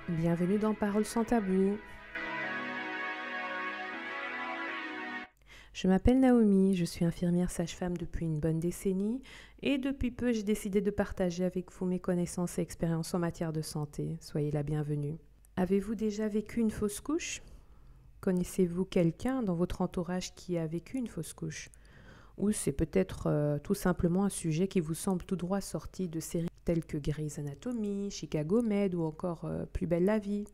Bienvenue dans Paroles sans tabou. Je m'appelle Naomi, je suis infirmière sage-femme depuis une bonne décennie et depuis peu j'ai décidé de partager avec vous mes connaissances et expériences en matière de santé. Soyez la bienvenue. Avez-vous déjà vécu une fausse couche? Connaissez-vous quelqu'un dans votre entourage qui a vécu une fausse couche? Ou c'est peut-être tout simplement un sujet qui vous semble tout droit sorti de séries telles que Grey's Anatomy, Chicago Med ou encore Plus belle la vie.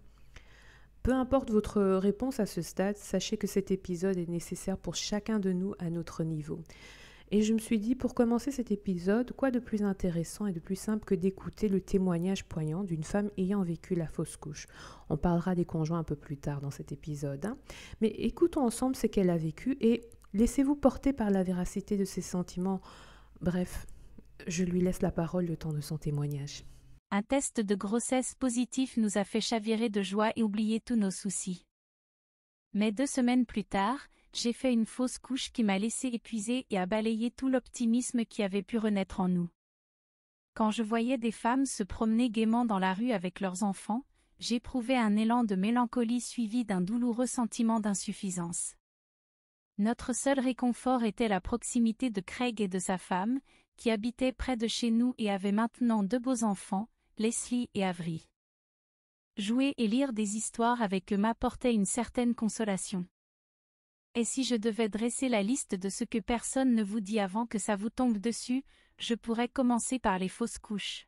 Peu importe votre réponse à ce stade, sachez que cet épisode est nécessaire pour chacun de nous à notre niveau. Et je me suis dit, pour commencer cet épisode, quoi de plus intéressant et de plus simple que d'écouter le témoignage poignant d'une femme ayant vécu la fausse couche. On parlera des conjoints un peu plus tard dans cet épisode. Mais écoutons ensemble ce qu'elle a vécu et laissez-vous porter par la véracité de ses sentiments. Bref, je lui laisse la parole le temps de son témoignage. Un test de grossesse positif nous a fait chavirer de joie et oublier tous nos soucis. Mais 2 semaines plus tard, j'ai fait une fausse couche qui m'a laissé épuisée et a balayé tout l'optimisme qui avait pu renaître en nous. Quand je voyais des femmes se promener gaiement dans la rue avec leurs enfants, j'éprouvais un élan de mélancolie suivi d'un douloureux sentiment d'insuffisance. Notre seul réconfort était la proximité de Craig et de sa femme, qui habitaient près de chez nous et avaient maintenant 2 beaux enfants, Leslie et Avery. Jouer et lire des histoires avec eux m'apportait une certaine consolation. Et si je devais dresser la liste de ce que personne ne vous dit avant que ça vous tombe dessus, je pourrais commencer par les fausses couches.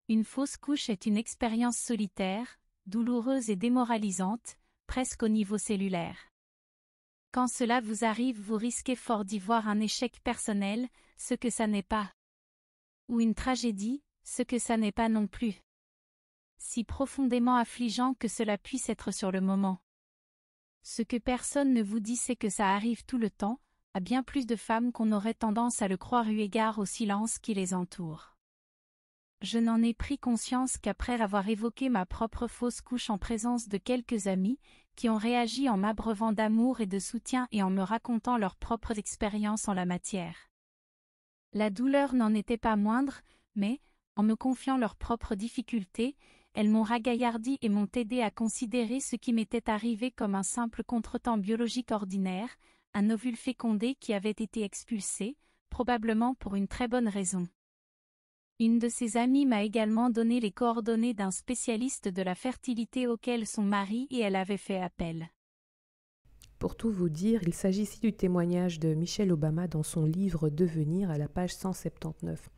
Une fausse couche est une expérience solitaire, douloureuse et démoralisante, presque au niveau cellulaire. Quand cela vous arrive, vous risquez fort d'y voir un échec personnel, ce que ça n'est pas. Ou une tragédie, ce que ça n'est pas non plus. Si profondément affligeant que cela puisse être sur le moment. Ce que personne ne vous dit, c'est que ça arrive tout le temps, à bien plus de femmes qu'on aurait tendance à le croire eu égard au silence qui les entoure. Je n'en ai pris conscience qu'après avoir évoqué ma propre fausse couche en présence de quelques amis, qui ont réagi en m'abreuvant d'amour et de soutien et en me racontant leurs propres expériences en la matière. La douleur n'en était pas moindre, mais, en me confiant leurs propres difficultés, elles m'ont ragaillardi et m'ont aidé à considérer ce qui m'était arrivé comme un simple contretemps biologique ordinaire, un ovule fécondé qui avait été expulsé, probablement pour une très bonne raison. Une de ses amies m'a également donné les coordonnées d'un spécialiste de la fertilité auquel son mari et elle avaient fait appel. Pour tout vous dire, il s'agit ici du témoignage de Michelle Obama dans son livre Devenir à la page 179.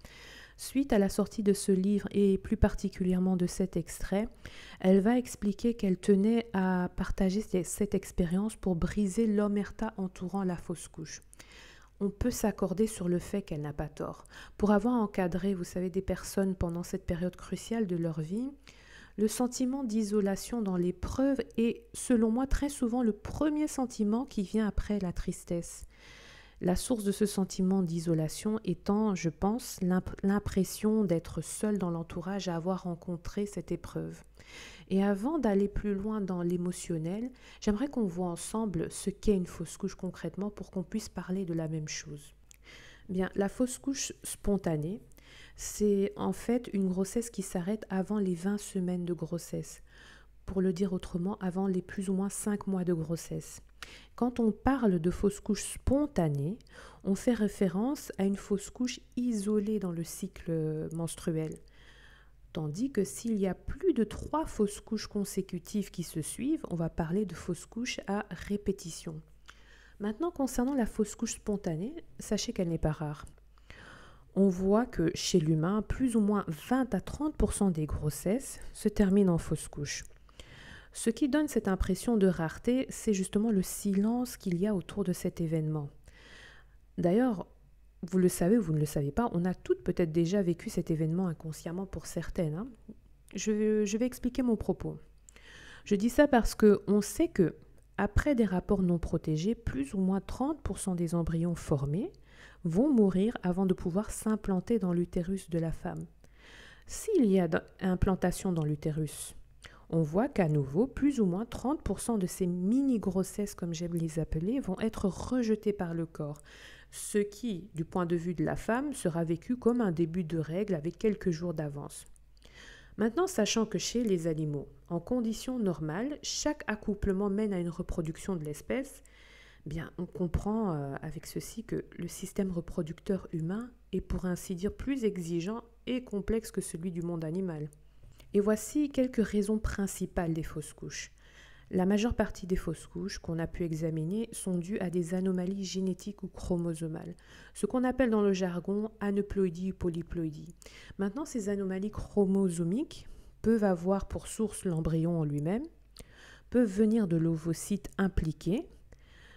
Suite à la sortie de ce livre et plus particulièrement de cet extrait, elle va expliquer qu'elle tenait à partager cette expérience pour briser l'omerta entourant la fausse couche. On peut s'accorder sur le fait qu'elle n'a pas tort. Pour avoir encadré, vous savez, des personnes pendant cette période cruciale de leur vie, le sentiment d'isolation dans l'épreuve est, selon moi, très souvent le premier sentiment qui vient après la tristesse. La source de ce sentiment d'isolation étant, je pense, l'impression d'être seul dans l'entourage à avoir rencontré cette épreuve. Et avant d'aller plus loin dans l'émotionnel, j'aimerais qu'on voit ensemble ce qu'est une fausse couche concrètement pour qu'on puisse parler de la même chose. Bien, la fausse couche spontanée, c'est en fait une grossesse qui s'arrête avant les 20 semaines de grossesse. Pour le dire autrement, avant les plus ou moins 5 mois de grossesse. Quand on parle de fausse couche spontanée, on fait référence à une fausse couche isolée dans le cycle menstruel. Tandis que s'il y a plus de 3 fausses couches consécutives qui se suivent, on va parler de fausse couche à répétition. Maintenant, concernant la fausse couche spontanée, sachez qu'elle n'est pas rare. On voit que chez l'humain, plus ou moins 20 à 30% des grossesses se terminent en fausse couche. Ce qui donne cette impression de rareté, c'est justement le silence qu'il y a autour de cet événement. D'ailleurs, vous le savez ou vous ne le savez pas, on a toutes peut-être déjà vécu cet événement inconsciemment pour certaines. Je vais expliquer mon propos. Je dis ça parce qu'on sait que, après des rapports non protégés, plus ou moins 30% des embryons formés vont mourir avant de pouvoir s'implanter dans l'utérus de la femme. S'il y a implantation dans l'utérus, on voit qu'à nouveau, plus ou moins 30% de ces mini-grossesses, comme j'aime les appeler, vont être rejetées par le corps. Ce qui, du point de vue de la femme, sera vécu comme un début de règle avec quelques jours d'avance. Maintenant, sachant que chez les animaux, en conditions normales, chaque accouplement mène à une reproduction de l'espèce, bien, on comprend avec ceci que le système reproducteur humain est pour ainsi dire plus exigeant et complexe que celui du monde animal. Et voici quelques raisons principales des fausses couches. La majeure partie des fausses couches qu'on a pu examiner sont dues à des anomalies génétiques ou chromosomales, ce qu'on appelle dans le jargon aneuploïdie ou polyploïdie. Maintenant, ces anomalies chromosomiques peuvent avoir pour source l'embryon en lui-même, peuvent venir de l'ovocyte impliqué,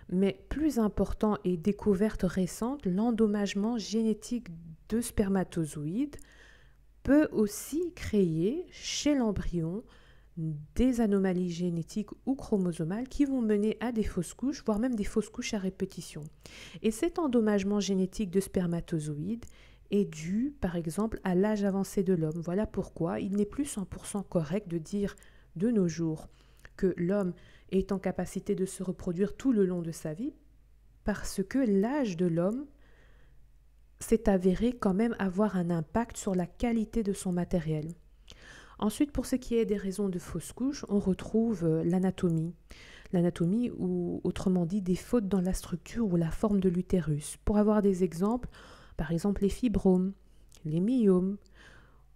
mais plus important et découverte récente, l'endommagement génétique de spermatozoïdes peut aussi créer chez l'embryon des anomalies génétiques ou chromosomales qui vont mener à des fausses couches, voire même des fausses couches à répétition. Et cet endommagement génétique de spermatozoïdes est dû, par exemple, à l'âge avancé de l'homme. Voilà pourquoi il n'est plus 100% correct de dire de nos jours que l'homme est en capacité de se reproduire tout le long de sa vie, parce que l'âge de l'homme s'est avéré quand même avoir un impact sur la qualité de son matériel. Ensuite, pour ce qui est des raisons de fausses couches, on retrouve l'anatomie. L'anatomie, ou autrement dit, des fautes dans la structure ou la forme de l'utérus. Pour avoir des exemples, par exemple les fibromes, les myomes.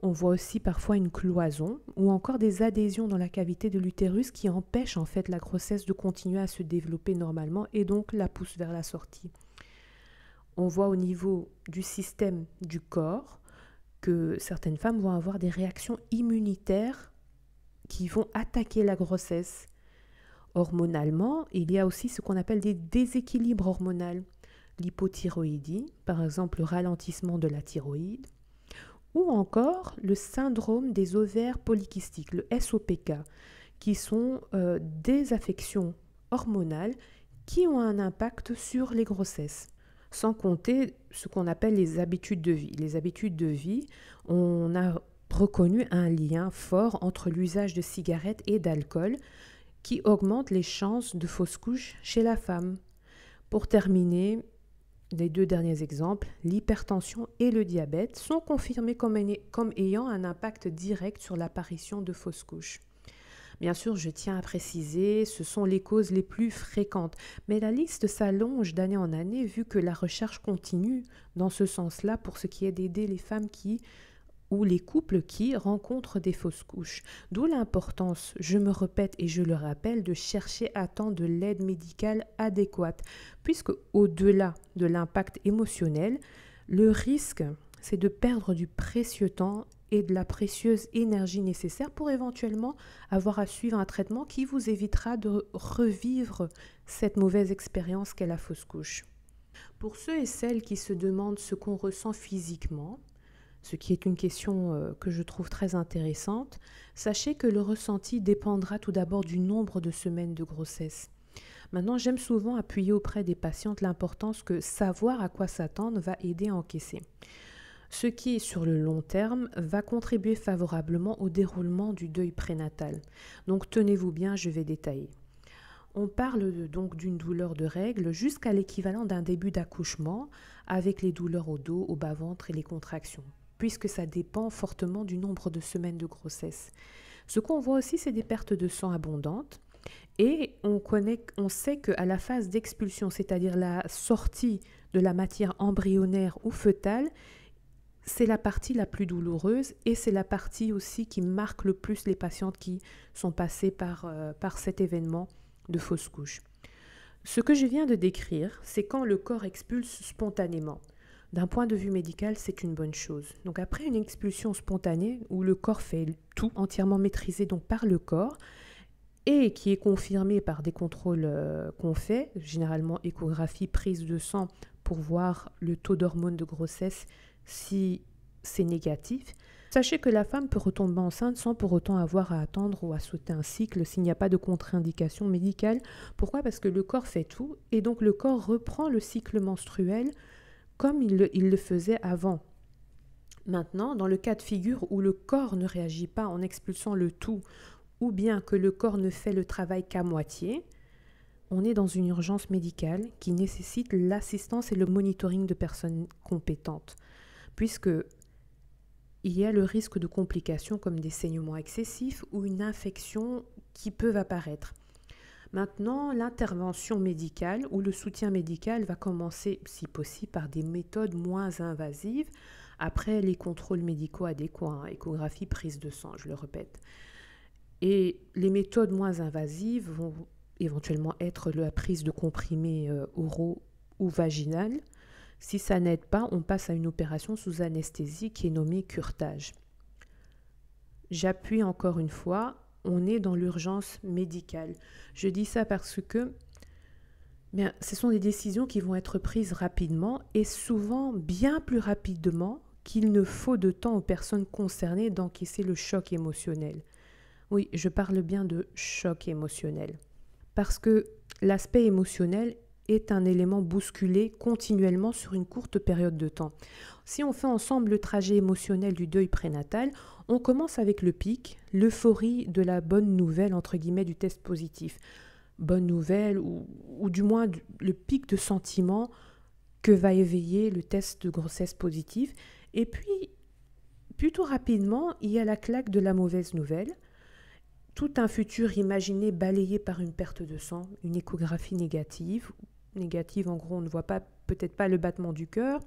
On voit aussi parfois une cloison ou encore des adhésions dans la cavité de l'utérus qui empêchent en fait la grossesse de continuer à se développer normalement et donc la poussent vers la sortie. On voit au niveau du système du corps que certaines femmes vont avoir des réactions immunitaires qui vont attaquer la grossesse. Hormonalement, il y a aussi ce qu'on appelle des déséquilibres hormonaux. L'hypothyroïdie, par exemple le ralentissement de la thyroïde, ou encore le syndrome des ovaires polykystiques, le SOPK, qui sont des affections hormonales qui ont un impact sur les grossesses. Sans compter ce qu'on appelle les habitudes de vie. Les habitudes de vie, on a reconnu un lien fort entre l'usage de cigarettes et d'alcool qui augmente les chances de fausses couches chez la femme. Pour terminer, les deux derniers exemples, l'hypertension et le diabète, sont confirmés comme ayant un impact direct sur l'apparition de fausses couches. Bien sûr, je tiens à préciser, ce sont les causes les plus fréquentes, mais la liste s'allonge d'année en année vu que la recherche continue dans ce sens-là pour ce qui est d'aider les femmes ou les couples qui rencontrent des fausses couches. D'où l'importance, je me répète et je le rappelle, de chercher à temps de l'aide médicale adéquate, puisque au-delà de l'impact émotionnel, le risque, c'est de perdre du précieux temps et de la précieuse énergie nécessaire pour éventuellement avoir à suivre un traitement qui vous évitera de revivre cette mauvaise expérience qu'est la fausse couche. Pour ceux et celles qui se demandent ce qu'on ressent physiquement, ce qui est une question que je trouve très intéressante, sachez que le ressenti dépendra tout d'abord du nombre de semaines de grossesse. Maintenant, j'aime souvent appuyer auprès des patientes l'importance que savoir à quoi s'attendre va aider à encaisser. Ce qui, sur le long terme, va contribuer favorablement au déroulement du deuil prénatal. Donc tenez-vous bien, je vais détailler. On parle donc d'une douleur de règles jusqu'à l'équivalent d'un début d'accouchement avec les douleurs au dos, au bas-ventre et les contractions, puisque ça dépend fortement du nombre de semaines de grossesse. Ce qu'on voit aussi, c'est des pertes de sang abondantes et on sait qu'à la phase d'expulsion, c'est-à-dire la sortie de la matière embryonnaire ou fœtale, c'est la partie la plus douloureuse et c'est la partie aussi qui marque le plus les patientes qui sont passées par cet événement de fausse couche. Ce que je viens de décrire, c'est quand le corps expulse spontanément. D'un point de vue médical, c'est une bonne chose. Donc après une expulsion spontanée où le corps fait tout, entièrement maîtrisé donc par le corps, et qui est confirmé par des contrôles qu'on fait, généralement échographie, prise de sang pour voir le taux d'hormones de grossesse si c'est négatif. Sachez que la femme peut retomber enceinte sans pour autant avoir à attendre ou à sauter un cycle s'il n'y a pas de contre-indication médicale. Pourquoi ? Parce que le corps fait tout et donc le corps reprend le cycle menstruel comme il le faisait avant. Maintenant, dans le cas de figure où le corps ne réagit pas en expulsant le tout ou bien que le corps ne fait le travail qu'à moitié, on est dans une urgence médicale qui nécessite l'assistance et le monitoring de personnes compétentes, puisque il y a le risque de complications comme des saignements excessifs ou une infection qui peuvent apparaître. Maintenant, l'intervention médicale ou le soutien médical va commencer, si possible, par des méthodes moins invasives, après les contrôles médicaux adéquats, échographie, prise de sang, je le répète. Et les méthodes moins invasives vont éventuellement être la prise de comprimés oraux ou vaginales. Si ça n'aide pas, on passe à une opération sous anesthésie qui est nommée curetage. J'appuie encore une fois, on est dans l'urgence médicale. Je dis ça parce que ce sont des décisions qui vont être prises rapidement et souvent bien plus rapidement qu'il ne faut de temps aux personnes concernées d'encaisser le choc émotionnel. Oui, je parle bien de choc émotionnel. Parce que l'aspect émotionnel est un élément bousculé continuellement sur une courte période de temps. Si on fait ensemble le trajet émotionnel du deuil prénatal, on commence avec le pic, l'euphorie de la bonne nouvelle, entre guillemets, du test positif. Bonne nouvelle, ou du moins le pic de sentiment que va éveiller le test de grossesse positive. Et puis, plutôt rapidement, il y a la claque de la mauvaise nouvelle. Tout un futur imaginé balayé par une perte de sang, une échographie négative. Négative, en gros, on ne voit peut-être pas le battement du cœur,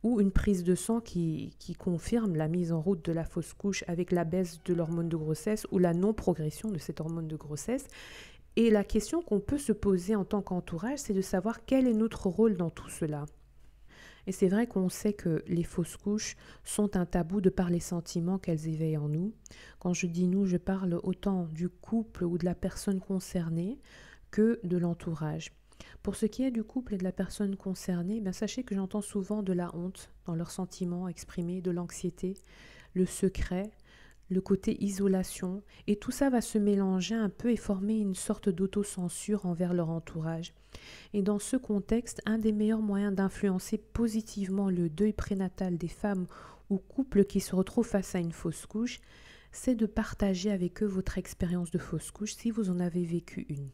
ou une prise de sang qui confirme la mise en route de la fausse couche avec la baisse de l'hormone de grossesse ou la non-progression de cette hormone de grossesse. Et la question qu'on peut se poser en tant qu'entourage, c'est de savoir quel est notre rôle dans tout cela. Et c'est vrai qu'on sait que les fausses couches sont un tabou de par les sentiments qu'elles éveillent en nous. Quand je dis nous, je parle autant du couple ou de la personne concernée que de l'entourage. Pour ce qui est du couple et de la personne concernée, sachez que j'entends souvent de la honte dans leurs sentiments exprimés, de l'anxiété, le secret, le côté isolation, et tout ça va se mélanger un peu et former une sorte d'autocensure envers leur entourage. Et dans ce contexte, un des meilleurs moyens d'influencer positivement le deuil prénatal des femmes ou couples qui se retrouvent face à une fausse couche, c'est de partager avec eux votre expérience de fausse couche si vous en avez vécu une.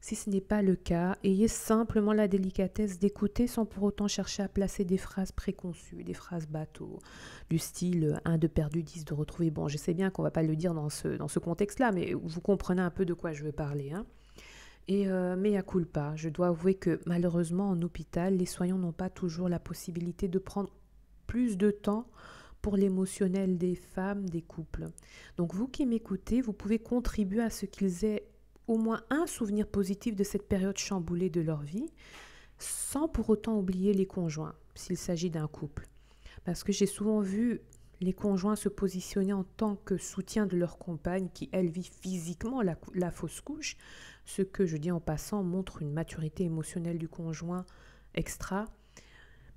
Si ce n'est pas le cas, ayez simplement la délicatesse d'écouter sans pour autant chercher à placer des phrases préconçues, des phrases bateaux, du style « un de perdu, 10 de retrouvé ». Bon, je sais bien qu'on ne va pas le dire dans ce contexte-là, mais vous comprenez un peu de quoi je veux parler. Et mea culpa, je dois avouer que malheureusement en hôpital, les soignants n'ont pas toujours la possibilité de prendre plus de temps pour l'émotionnel des femmes, des couples. Donc vous qui m'écoutez, vous pouvez contribuer à ce qu'ils aient au moins un souvenir positif de cette période chamboulée de leur vie, sans pour autant oublier les conjoints, s'il s'agit d'un couple. Parce que j'ai souvent vu les conjoints se positionner en tant que soutien de leur compagne qui, elle, vit physiquement la fausse couche, ce que, je dis en passant, montre une maturité émotionnelle du conjoint extra.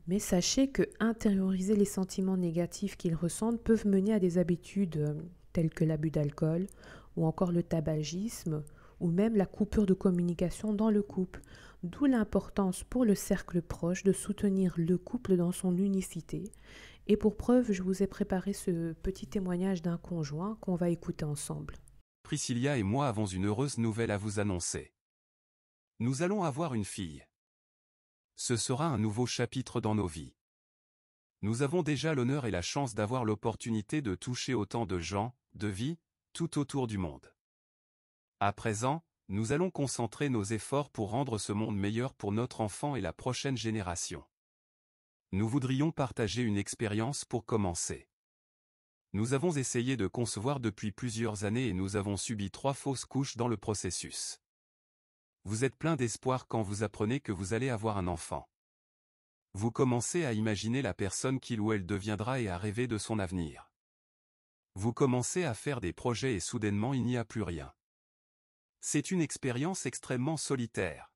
Mais sachez que intérioriser les sentiments négatifs qu'ils ressentent peuvent mener à des habitudes telles que l'abus d'alcool ou encore le tabagisme ou même la coupure de communication dans le couple. D'où l'importance pour le cercle proche de soutenir le couple dans son unicité. Et pour preuve, je vous ai préparé ce petit témoignage d'un conjoint qu'on va écouter ensemble. Priscilla et moi avons une heureuse nouvelle à vous annoncer. Nous allons avoir une fille. Ce sera un nouveau chapitre dans nos vies. Nous avons déjà l'honneur et la chance d'avoir l'opportunité de toucher autant de gens, de vies, tout autour du monde. À présent, nous allons concentrer nos efforts pour rendre ce monde meilleur pour notre enfant et la prochaine génération. Nous voudrions partager une expérience pour commencer. Nous avons essayé de concevoir depuis plusieurs années et nous avons subi 3 fausses couches dans le processus. Vous êtes plein d'espoir quand vous apprenez que vous allez avoir un enfant. Vous commencez à imaginer la personne qu'il ou elle deviendra et à rêver de son avenir. Vous commencez à faire des projets et soudainement il n'y a plus rien. C'est une expérience extrêmement solitaire.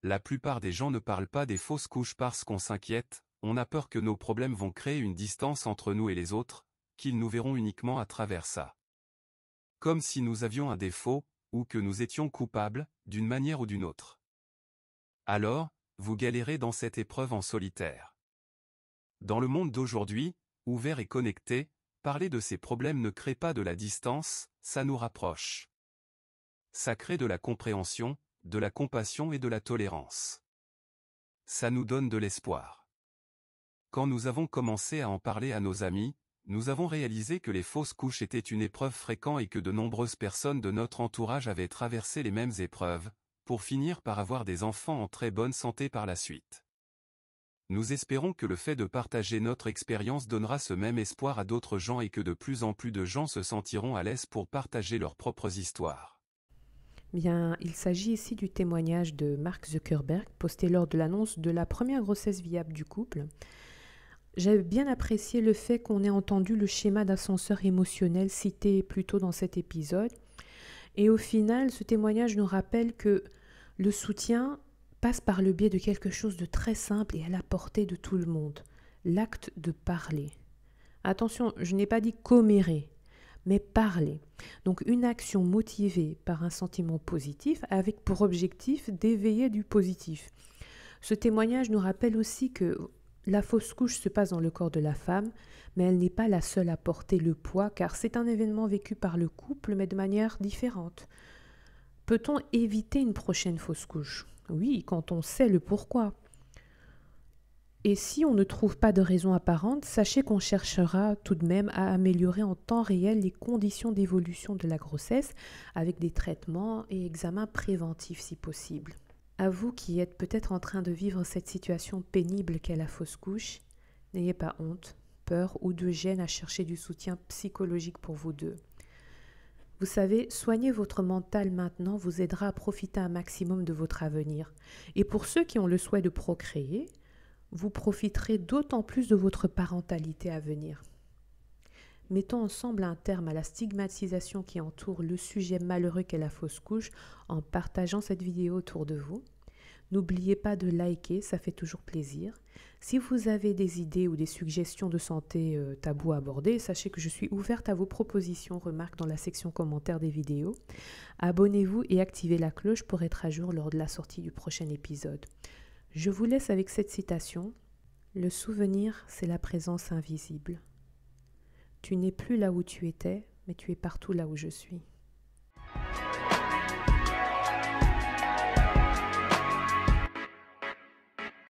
La plupart des gens ne parlent pas des fausses couches parce qu'on s'inquiète, on a peur que nos problèmes vont créer une distance entre nous et les autres, qu'ils nous verront uniquement à travers ça. Comme si nous avions un défaut, ou que nous étions coupables, d'une manière ou d'une autre. Alors, vous galérez dans cette épreuve en solitaire. Dans le monde d'aujourd'hui, ouvert et connecté, parler de ces problèmes ne crée pas de la distance, ça nous rapproche. Ça crée de la compréhension, de la compassion et de la tolérance. Ça nous donne de l'espoir. Quand nous avons commencé à en parler à nos amis, Nous avons réalisé que les fausses couches étaient une épreuve fréquente et que de nombreuses personnes de notre entourage avaient traversé les mêmes épreuves, pour finir par avoir des enfants en très bonne santé par la suite. Nous espérons que le fait de partager notre expérience donnera ce même espoir à d'autres gens et que de plus en plus de gens se sentiront à l'aise pour partager leurs propres histoires. Bien, il s'agit ici du témoignage de Mark Zuckerberg posté lors de l'annonce de la première grossesse viable du couple. J'ai bien apprécié le fait qu'on ait entendu le schéma d'ascenseur émotionnel cité plus tôt dans cet épisode. Et au final, ce témoignage nous rappelle que le soutien passe par le biais de quelque chose de très simple et à la portée de tout le monde, l'acte de parler. Attention, je n'ai pas dit commérer, mais parler. Donc une action motivée par un sentiment positif avec pour objectif d'éveiller du positif. Ce témoignage nous rappelle aussi que la fausse couche se passe dans le corps de la femme, mais elle n'est pas la seule à porter le poids car c'est un événement vécu par le couple mais de manière différente. Peut-on éviter une prochaine fausse couche ? Oui, quand on sait le pourquoi. Et si on ne trouve pas de raison apparente, sachez qu'on cherchera tout de même à améliorer en temps réel les conditions d'évolution de la grossesse avec des traitements et examens préventifs si possible. À vous qui êtes peut-être en train de vivre cette situation pénible qu'est la fausse couche, n'ayez pas honte, peur ou de gêne à chercher du soutien psychologique pour vous deux. Vous savez, soigner votre mental maintenant vous aidera à profiter un maximum de votre avenir. Et pour ceux qui ont le souhait de procréer, vous profiterez d'autant plus de votre parentalité à venir. Mettons ensemble un terme à la stigmatisation qui entoure le sujet malheureux qu'est la fausse couche en partageant cette vidéo autour de vous. N'oubliez pas de liker, ça fait toujours plaisir. Si vous avez des idées ou des suggestions de santé tabous à aborder, sachez que je suis ouverte à vos propositions, remarques dans la section commentaires des vidéos. Abonnez-vous et activez la cloche pour être à jour lors de la sortie du prochain épisode. Je vous laisse avec cette citation. Le souvenir, c'est la présence invisible. Tu n'es plus là où tu étais, mais tu es partout là où je suis.